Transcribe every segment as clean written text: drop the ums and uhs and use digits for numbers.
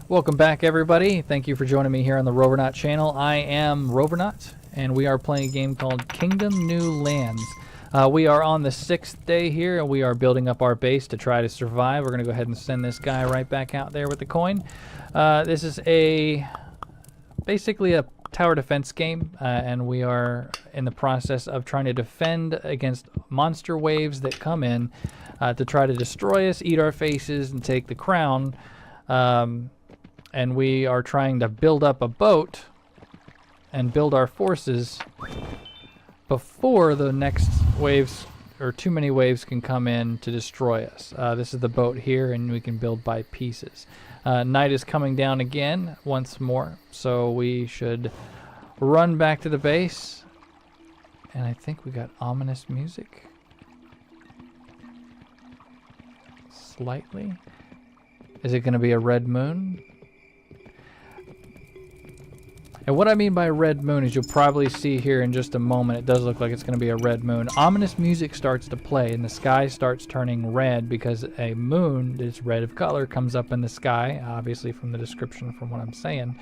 Welcome back, everybody. Thank you for joining me here on the Rovernaut channel. I am Rovernaut, and we are playing a game called Kingdom New Lands. We are on the 6th day here, and we are building up our base to try to survive. We're going to go ahead and send this guy right back out there with the coin. This is basically a tower defense game, and we are in the process of trying to defend against monster waves that come in to try to destroy us, eat our faces, and take the crown. And we are trying to build up a boat and build our forces before the next waves or too many waves can come in to destroy us. This is the boat here, and we can build by pieces. Night is coming down again once more, so we should run back to the base. And I think we got ominous music. Slightly. Is it going to be a red moon? And what I mean by red moon is you'll probably see here in just a moment, it does look like it's going to be a red moon. Ominous music starts to play and the sky starts turning red because a moon that's red of color comes up in the sky, obviously from the description from what I'm saying.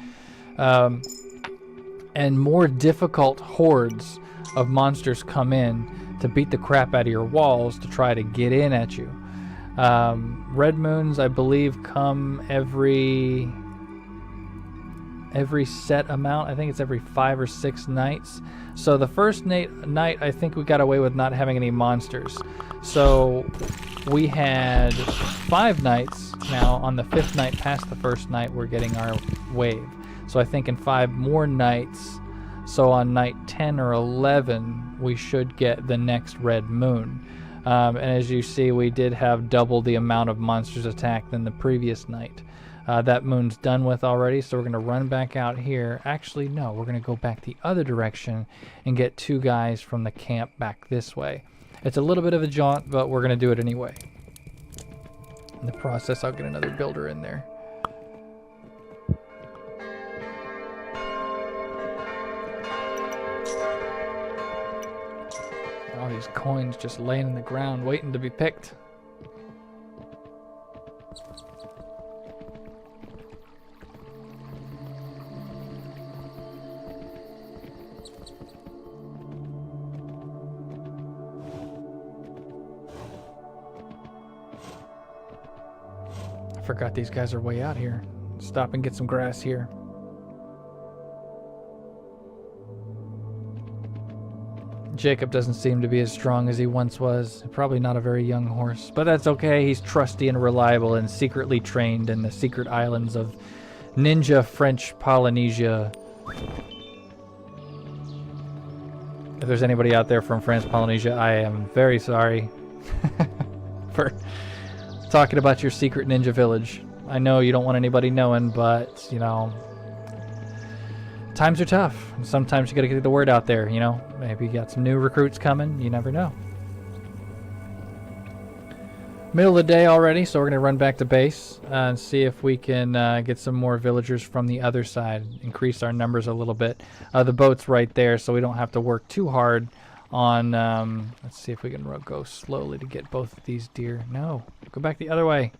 And more difficult hordes of monsters come in to beat the crap out of your walls to try to get in at you. Red moons, I believe, come every set amount. I think it's every 5 or 6 nights. So the first night I think we got away with not having any monsters. So we had 5 nights. Now on the 5th night past the first night we're getting our wave. So I think in 5 more nights, so on night 10 or 11 we should get the next red moon. And as you see, we did have double the amount of monsters attacked than the previous night. That moon's done with already, so we're going to run back out here. Actually, no, we're going to go back the other direction and get 2 guys from the camp back this way. It's a little bit of a jaunt, but we're going to do it anyway. In the process, I'll get another builder in there. All these coins just laying in the ground, waiting to be picked. I forgot these guys are way out here. Stop and get some grass here. Jacob doesn't seem to be as strong as he once was. Probably not a very young horse, but that's okay. He's trusty and reliable and secretly trained in the secret islands of Ninja French Polynesia. If there's anybody out there from France, Polynesia, I am very sorry for talking about your secret ninja village. I know you don't want anybody knowing, but, you know, times are tough. Sometimes you gotta get the word out there, you know. Maybe you got some new recruits coming. You never know. Middle of the day already, so we're gonna run back to base and see if we can get some more villagers from the other side. Increase our numbers a little bit. The boat's right there, so we don't have to work too hard on... let's see if we can go slowly to get both of these deer. No, go back the other way.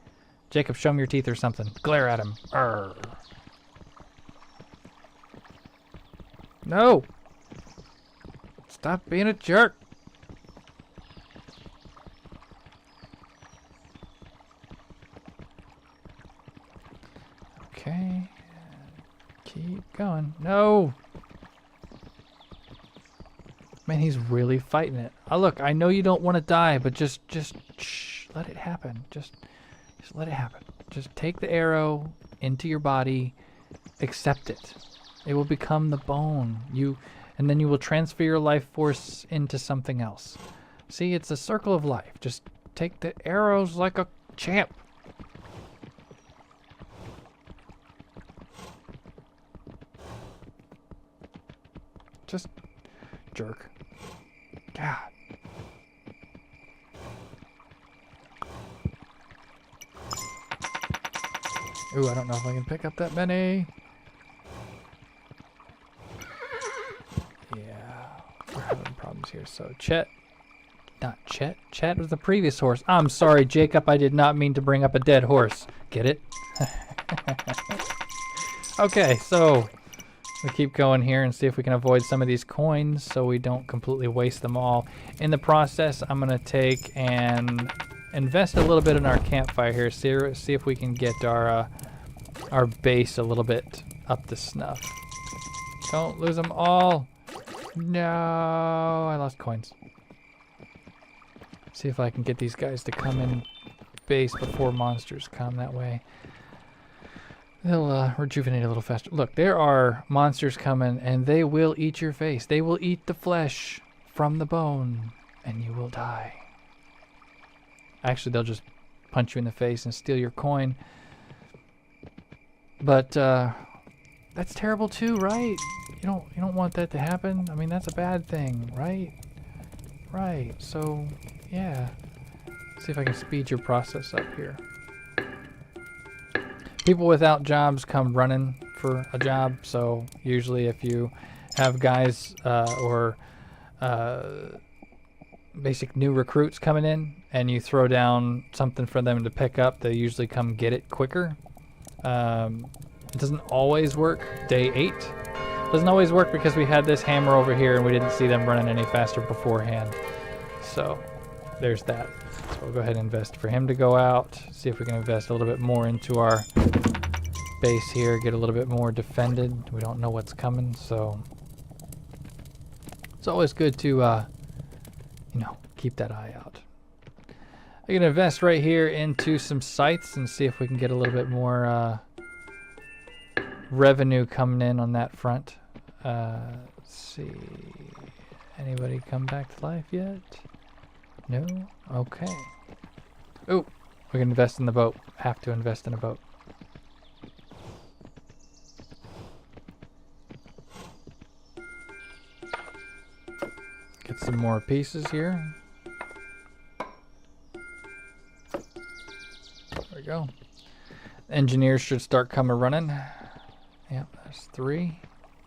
Jacob, show him your teeth or something. Glare at him. Arr. No! Stop being a jerk! Okay. Keep going. No! Man, he's really fighting it. Oh, look, I know you don't want to die, but just shh, let it happen. Just let it happen. Just take the arrow into your body, accept it. It will become the bone. And then you will transfer your life force into something else. See, it's a circle of life. Just take the arrows like a champ. Just jerk. God. Ooh, I don't know if I can pick up that many. Yeah, we're having problems here. So Chet, not Chet. Chet was the previous horse. I'm sorry, Jacob. I did not mean to bring up a dead horse. Get it? Okay, so we keep going here and see if we can avoid some of these coins so we don't completely waste them all. In the process, I'm going to take and invest a little bit in our campfire here. See if we can get our base a little bit up to snuff. Don't lose them all. No, I lost coins. See if I can get these guys to come in base before monsters come. That way they'll rejuvenate a little faster. Look, there are monsters coming, and they will eat your face. They will eat the flesh from the bone, and you will die. Actually, they'll just punch you in the face and steal your coin. But that's terrible too, right? You don't want that to happen. I mean, that's a bad thing, right? Right. So, yeah. See if I can speed your process up here. People without jobs come running for a job, so usually if you have guys or basic new recruits coming in and you throw down something for them to pick up, they usually come get it quicker. It doesn't always work. Day 8 doesn't always work because we had this hammer over here and we didn't see them running any faster beforehand. So there's that. So we'll go ahead and invest for him to go out. See if we can invest a little bit more into our base here. Get a little bit more defended. We don't know what's coming, so it's always good to, keep that eye out. I can invest right here into some sites and see if we can get a little bit more revenue coming in on that front. Let's see. Anybody come back to life yet? No? Okay. Oh, we can invest in the boat. Have to invest in a boat. Get some more pieces here. There we go. Engineers should start coming running. Yep, that's 3.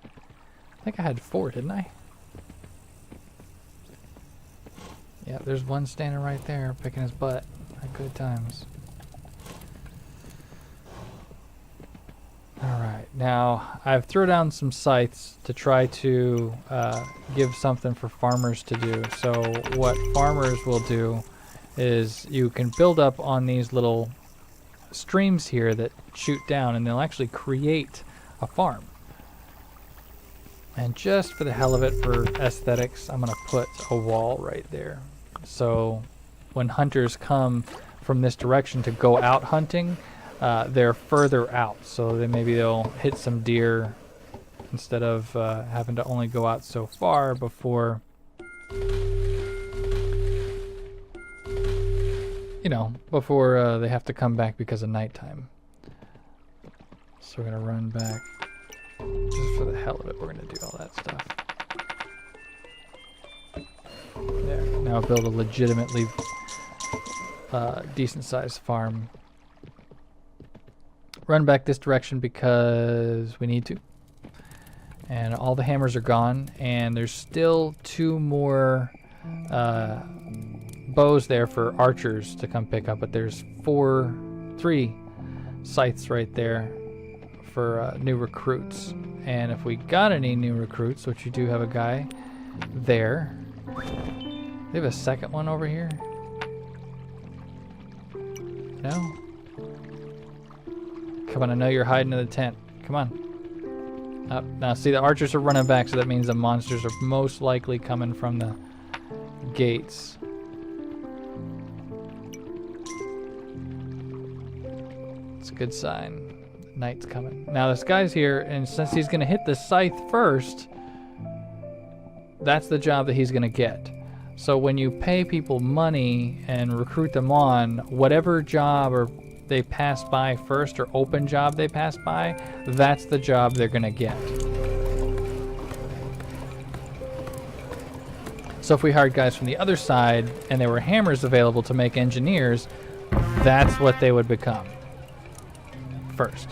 I think I had 4, didn't I? Yeah, there's one standing right there, picking his butt at good times. Alright, now I've thrown down some scythes to try to give something for farmers to do. So what farmers will do is you can build up on these little streams here that shoot down, and they'll actually create a farm. And just for the hell of it, for aesthetics, I'm going to put a wall right there. So when hunters come from this direction to go out hunting, they're further out. So maybe they'll hit some deer instead of having to only go out so far before, before they have to come back because of nighttime. So we're going to run back. Just for the hell of it, we're going to do all that stuff. There. Now build a legitimately decent-sized farm. Run back this direction because we need to. And all the hammers are gone, and there's still 2 more bows there for archers to come pick up, but there's 3 scythes right there for new recruits. And if we got any new recruits, which you do have a guy there. They have a second one over here? No? Come on, I know you're hiding in the tent. Come on. Up. Now see, the archers are running back, so that means the monsters are most likely coming from the gates. It's a good sign. Night's coming. Now this guy's here, and since he's going to hit the scythe first, that's the job that he's going to get. So when you pay people money and recruit them on, whatever job or they pass by first, or open job they pass by, that's the job they're going to get. So if we hired guys from the other side and there were hammers available to make engineers, that's what they would become first.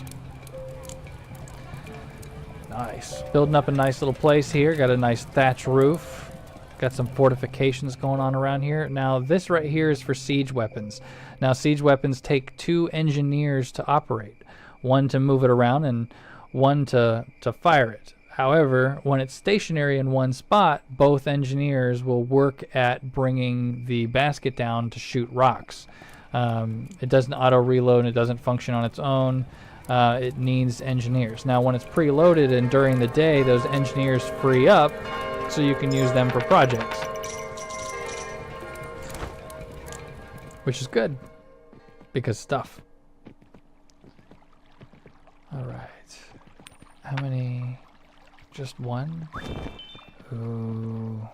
Nice. Building up a nice little place here. Got a nice thatch roof. Got some fortifications going on around here. Now this right here is for siege weapons. Now siege weapons take 2 engineers to operate. one to move it around and one to fire it. However, when it's stationary in one spot, both engineers will work at bringing the basket down to shoot rocks. It doesn't auto-reload and it doesn't function on its own. It needs engineers. Now, when it's preloaded and during the day, those engineers free up so you can use them for projects. Which is good, because stuff. Alright. How many? Just one? Ooh.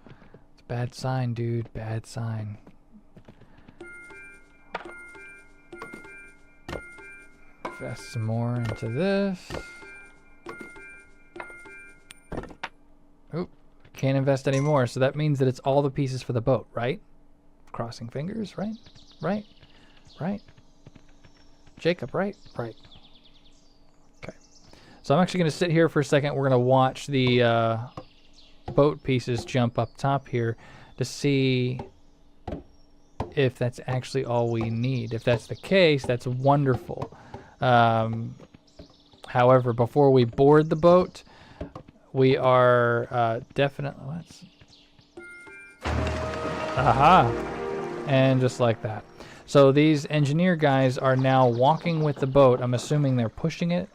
It's a bad sign, dude. Bad sign. Invest some more into this. Oop. Can't invest any more, so that means that it's all the pieces for the boat, right? Crossing fingers, right? Right? Right? Jacob, right? Right. Okay. So I'm actually going to sit here for a second. We're going to watch the boat pieces jump up top here to see if that's actually all we need. If that's the case, that's wonderful. However, before we board the boat, we are definitely... Aha! And just like that. So these engineer guys are now walking with the boat. I'm assuming they're pushing it.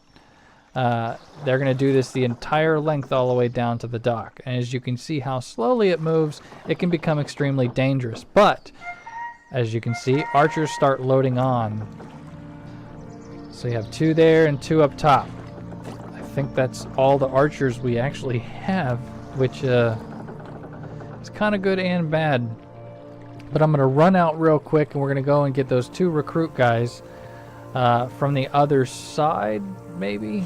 They're going to do this the entire length all the way down to the dock. And as you can see how slowly it moves, it can become extremely dangerous. But, as you can see, archers start loading on. So you have 2 there and 2 up top. I think that's all the archers we actually have, which is kind of good and bad. But I'm going to run out real quick, and we're going to go and get those 2 recruit guys from the other side, maybe?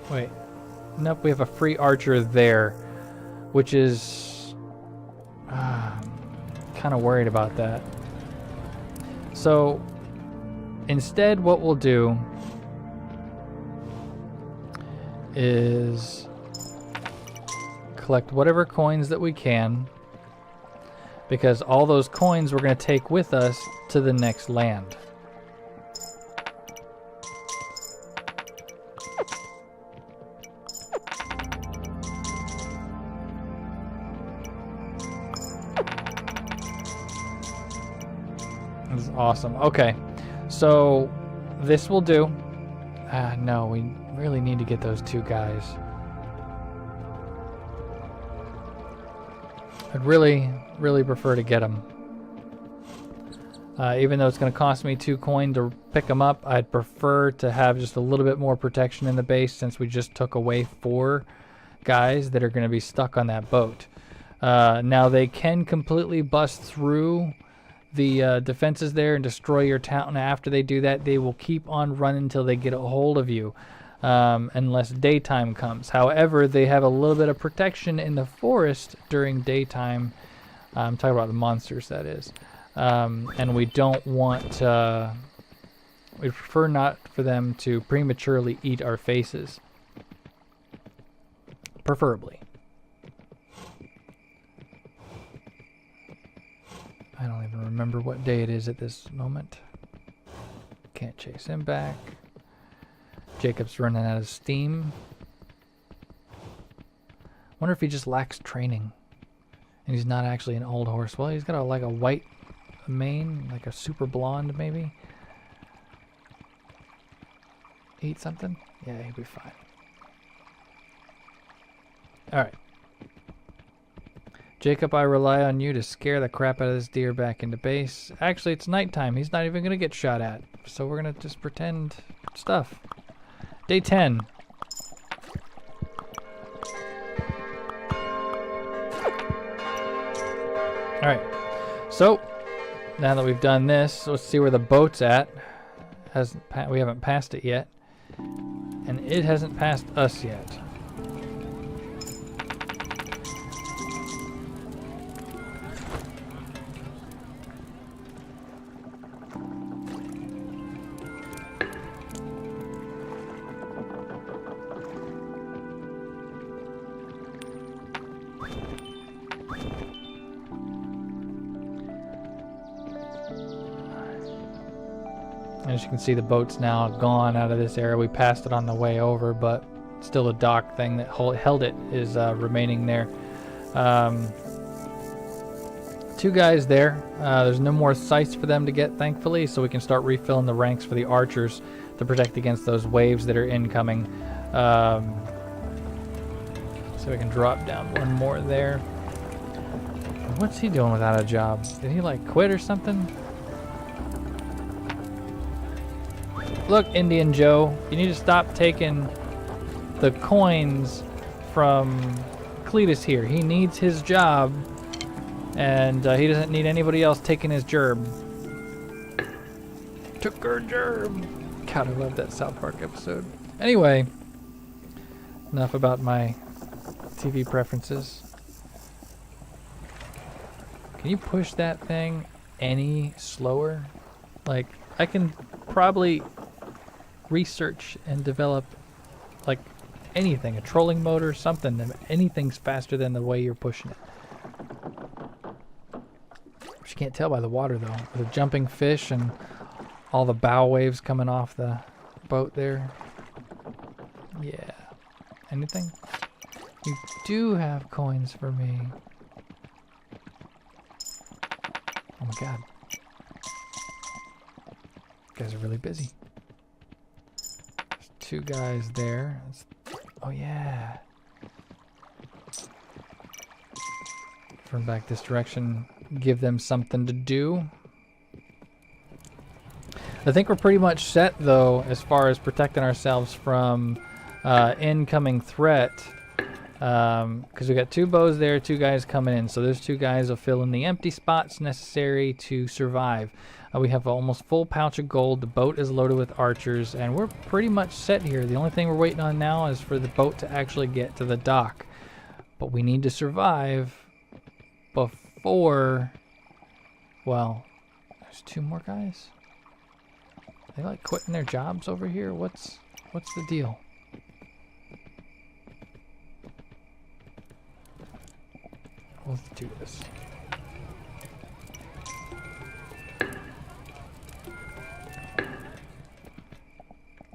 Wait. Nope, we have a free archer there, which is... kind of worried about that. So, instead what we'll do is collect whatever coins that we can, because all those coins we're going to take with us to the next land. This is awesome. Okay, so this will do. No, we really need to get those 2 guys. I'd really prefer to get them. Even though it's going to cost me 2 coin to pick them up, I'd prefer to have just a little bit more protection in the base, since we just took away 4 guys that are going to be stuck on that boat. Now they can completely bust through the defenses there and destroy your town. After they do that, they will keep on running until they get a hold of you, unless daytime comes. However, they have a little bit of protection in the forest during daytime. I'm talking about the monsters, that is. And we don't want... we prefer not for them to prematurely eat our faces. Preferably. I don't even remember what day it is at this moment. Can't chase him back. Jacob's running out of steam. Wonder if he just lacks training. And he's not actually an old horse. Well, he's got like a white mane, like a super blonde maybe. Eat something? Yeah, he'll be fine. Alright. Jacob, I rely on you to scare the crap out of this deer back into base. Actually, it's nighttime. He's not even going to get shot at. So we're going to just pretend stuff. Day 10. Alright. So, now that we've done this, let's see where the boat's at. We haven't passed it yet. And it hasn't passed us yet. As you can see, the boat's now gone out of this area. We passed it on the way over, but still a dock thing that held it is remaining there. 2 guys there. There's no more sights for them to get, thankfully, so we can start refilling the ranks for the archers to protect against those waves that are incoming. So we can drop down 1 more there. What's he doing without a job? Did he like quit or something? Look, Indian Joe, you need to stop taking the coins from Cletus here. He needs his job, and he doesn't need anybody else taking his gerb. Took her gerb. God, I love that South Park episode. Anyway, enough about my TV preferences. Can you push that thing any slower? Like, I can probably research and develop like anything, a trolling motor, something. Anything's faster than the way you're pushing it. Which you can't tell by the water though. The jumping fish and all the bow waves coming off the boat there. Yeah. Anything? You do have coins for me. Oh my god. You guys are really busy. There's 2 guys there. Oh yeah. Turn back this direction. Give them something to do. I think we're pretty much set though as far as protecting ourselves from incoming threat. Because we got 2 bows there, 2 guys coming in. So those 2 guys will fill in the empty spots necessary to survive. We have almost full pouch of gold. The boat is loaded with archers, and we're pretty much set here. The only thing we're waiting on now is for the boat to actually get to the dock. But we need to survive before... Well, there's 2 more guys? Are they like quitting their jobs over here? What's the deal? Let's do this.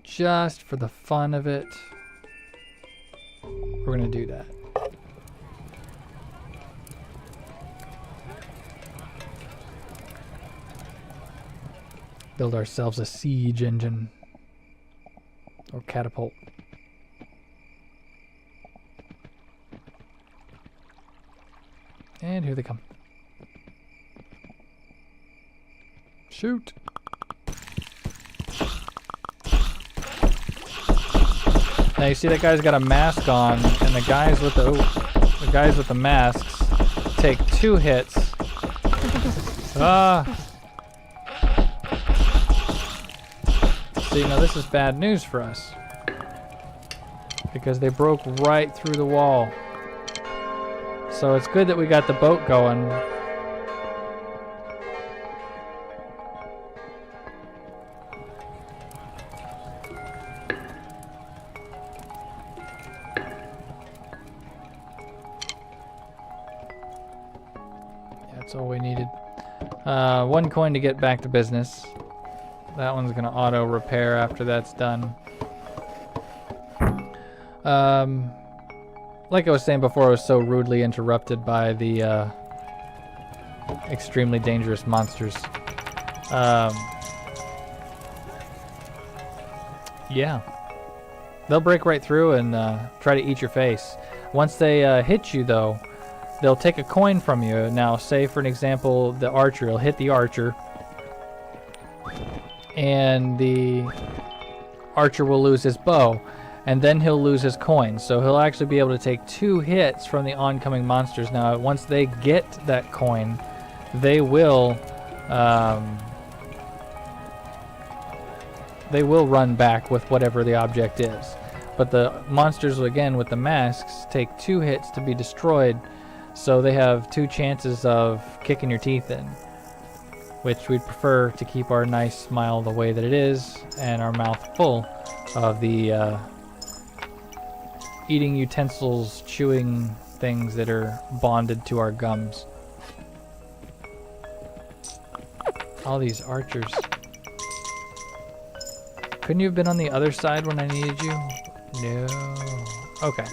Just for the fun of it, we're gonna do that. Build ourselves a siege engine or catapult. And here they come. Shoot. Now you see that guy's got a mask on, and the guys with the masks take 2 hits. So you know this is bad news for us because they broke right through the wall. So it's good that we got the boat going. That's all we needed. 1 coin to get back to business. That one's gonna auto repair after that's done. Like I was saying before, I was so rudely interrupted by the extremely dangerous monsters. Yeah. They'll break right through and try to eat your face. Once they hit you, though, they'll take a coin from you. Now, say, for an example, the archer. He'll hit the archer, and the archer will lose his bow. And then he'll lose his coin. So he'll actually be able to take 2 hits from the oncoming monsters. Now, once they get that coin, they will run back with whatever the object is. But the monsters, again, with the masks, take 2 hits to be destroyed. So they have 2 chances of kicking your teeth in, which we'd prefer to keep our nice smile the way that it is and our mouth full of the eating utensils, chewing things that are bonded to our gums. All these archers. Couldn't you have been on the other side when I needed you? No. Okay.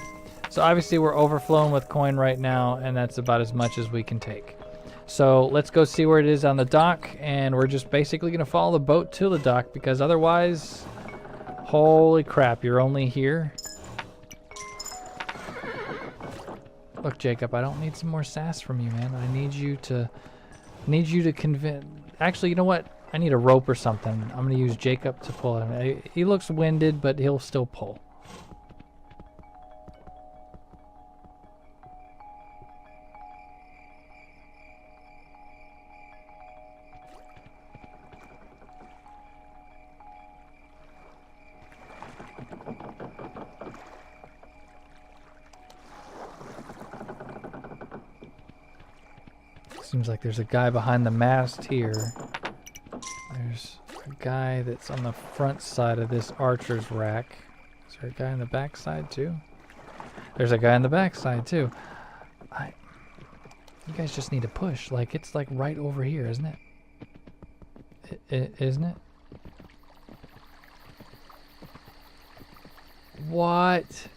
So obviously we're overflowing with coin right now, and that's about as much as we can take. So let's go see where it is on the dock, and we're just basically going to follow the boat to the dock, because otherwise, holy crap, you're only here. Look, Jacob, I don't need some more sass from you, man. I need you to convince. Actually, you know what? I need a rope or something. I'm going to use Jacob to pull him. He looks winded, but he'll still pull. Seems like there's a guy behind the mast here. There's a guy that's on the front side of this archer's rack. Is there a guy on the back side too? There's a guy on the back side too. You guys just need to push. Like, it's like right over here, isn't it? Isn't it? What?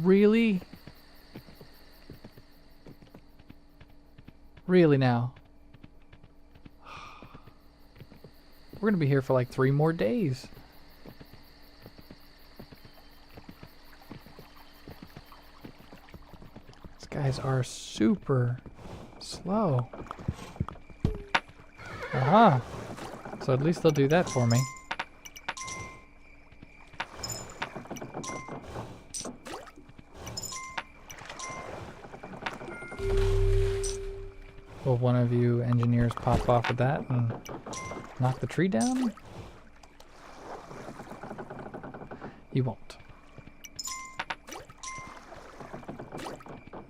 Really? Really now? We're gonna be here for like 3 more days. These guys are super slow. Aha! So at least they'll do that for me. Will one of you engineers pop off with that and knock the tree down? You won't.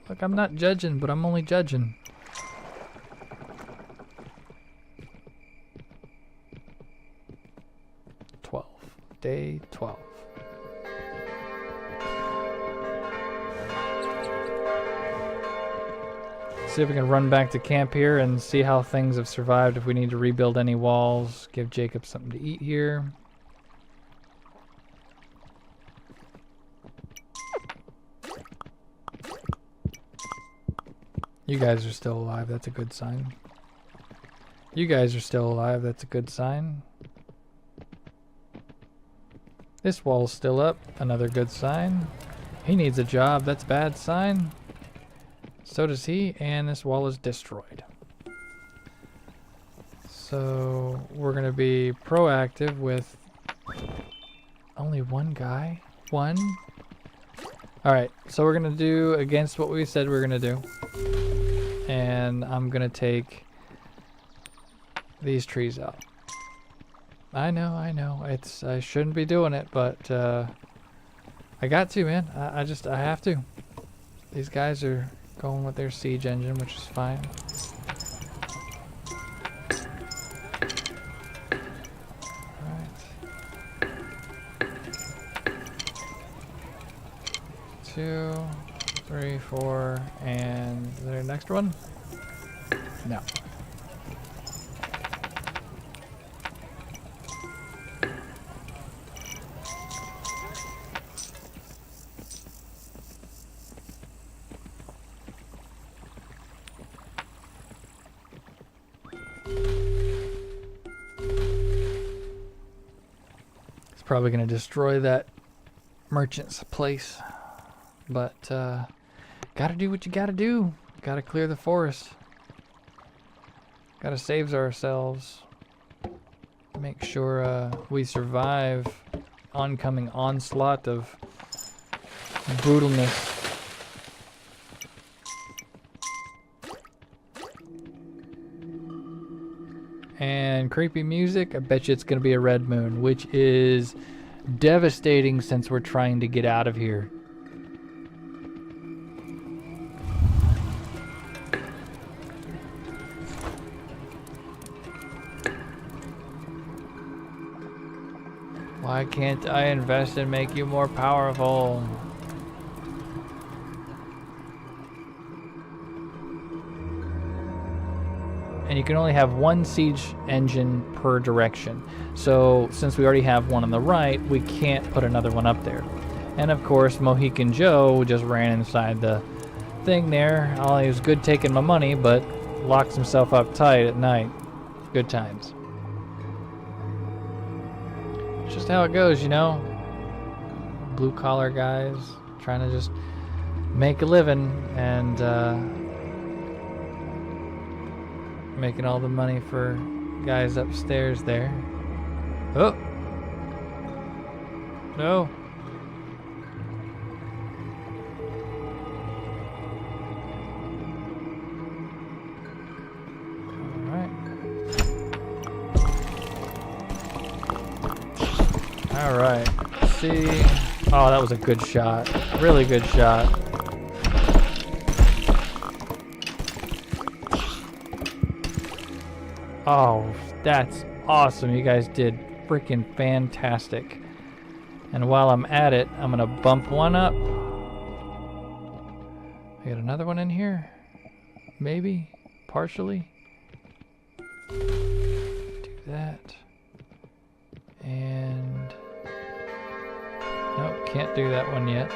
Look, I'm not judging, but I'm only judging. Day 12. See if we can run back to camp here and see how things have survived. If we need to rebuild any walls, give Jacob something to eat here. You guys are still alive. That's a good sign. You guys are still alive. That's a good sign. This wall's still up. Another good sign. He needs a job. That's a bad sign. So does he, and this wall is destroyed. So we're going to be proactive with only one guy. One. Alright, so we're going to do against what we said we were going to do. And I'm going to take these trees out. I know. I shouldn't be doing it, but I got to, man. I have to. These guys are going with their siege engine, which is fine. Alright. 2, 3, 4, and is there a next one? No. Probably going to destroy that merchant's place, but gotta do what you gotta do. Gotta clear the forest. Gotta save ourselves. Make sure we survive oncoming onslaught of brutalness. And creepy music, I bet you it's going to be a red moon, which is devastating since we're trying to get out of here. Why can't I invest and make you more powerful? and you can only have one siege engine per direction. So since we already have one on the right, we can't put another one up there. And of course, Mohican Joe just ran inside the thing there. He was good taking my money, but locks himself up tight at night. Good times. It's just how it goes, you know. Blue collar guys trying to just make a living and making all the money for guys upstairs there. Oh! No! Alright. See. Oh, that was a good shot. Really good shot. Oh, that's awesome. You guys did freaking fantastic. And while I'm at it, I'm going to bump one up. I got another one in here? Maybe? Partially? Do that. And... nope, can't do that one yet.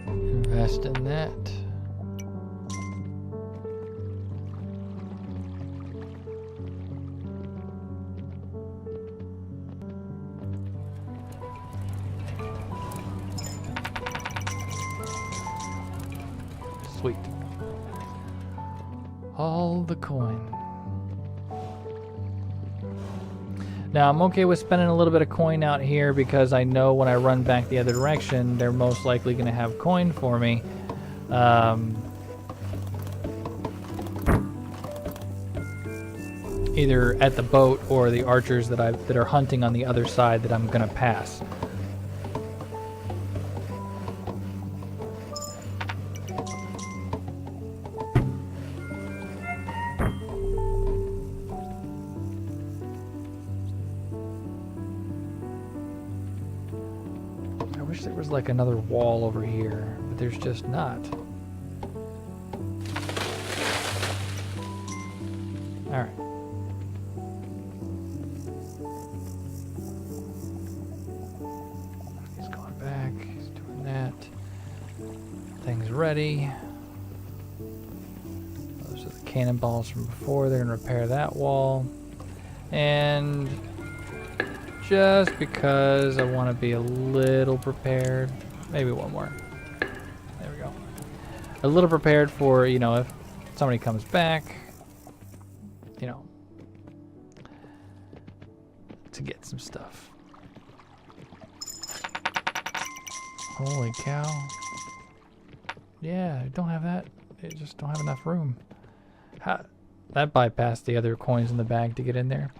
Invest in that. Sweet. All the coin. Now I'm okay with spending a little bit of coin out here because I know when I run back the other direction, they're most likely going to have coin for me. Either at the boat or the archers that are hunting on the other side that I'm going to pass. I wish there was like another wall over here, but there's just not. All right. He's going back. He's doing that. Thing's ready. Those are the cannonballs from before. They're gonna repair that wall. And just because I want to be a little prepared, maybe one more. There we go. A little prepared for, you know, if somebody comes back, you know, to get some stuff. Holy cow. Yeah, I don't have that. I just don't have enough room. That bypassed the other coins in the bag to get in there.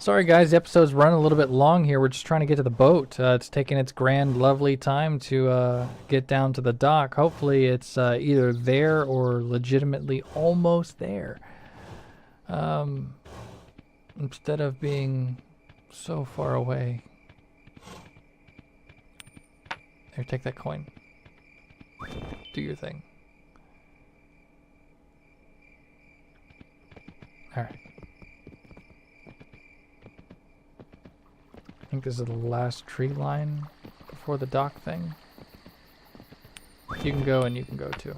Sorry guys, the episode's run a little bit long here. We're just trying to get to the boat. It's taking its grand, lovely time to get down to the dock. Hopefully it's either there or legitimately almost there. Instead of being so far away. Here, take that coin. Do your thing. Alright. I think this is the last tree line before the dock thing. You can go and you can go too.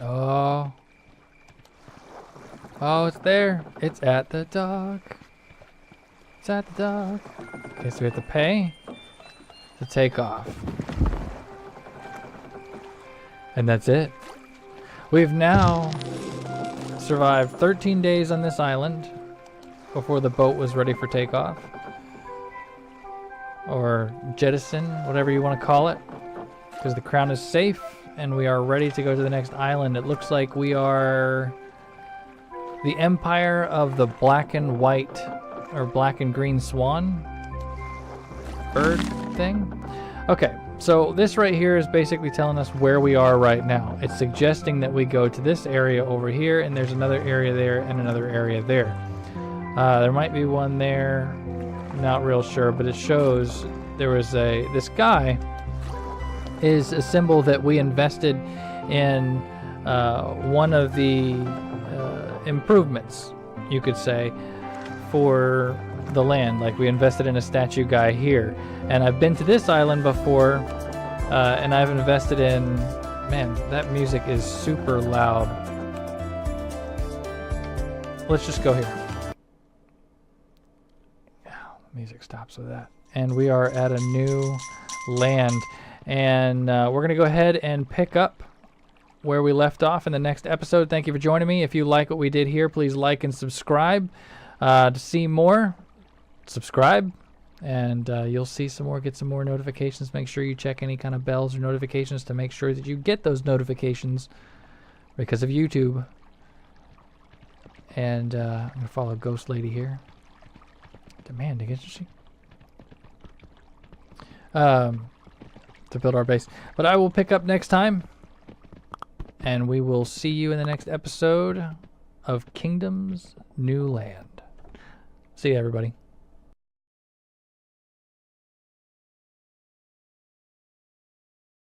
Oh. Oh, it's there. It's at the dock. It's at the dock. Okay, so we have to pay to take off. And that's it. We've now survived 13 days on this island before the boat was ready for takeoff. Or jettison, whatever you want to call it. Because the crown is safe and we are ready to go to the next island. It looks like we are the empire of the black and white or black and green swan bird thing. Okay. So this right here is basically telling us where we are right now. It's suggesting that we go to this area over here, and there's another area there and another area there. There might be one there, not real sure, but it shows there was this guy is a symbol that we invested in one of the improvements, you could say, for the land. Like we invested in a statue guy here, and I've been to this island before, and I've invested in, man, that music is super loud. Let's just go here. Music stops with that, and we are at a new land, and we're gonna go ahead and pick up where we left off in the next episode. Thank you for joining me. If you like what we did here, please like and subscribe. To see more, subscribe, and you'll see some more, get some more notifications. Make sure you check any kind of bells or notifications to make sure that you get those notifications because of YouTube. And I'm gonna follow Ghost Lady here. Demanding, isn't she? To build our base. But I will pick up next time, and we will see you in the next episode of Kingdom's New Land. See you, everybody.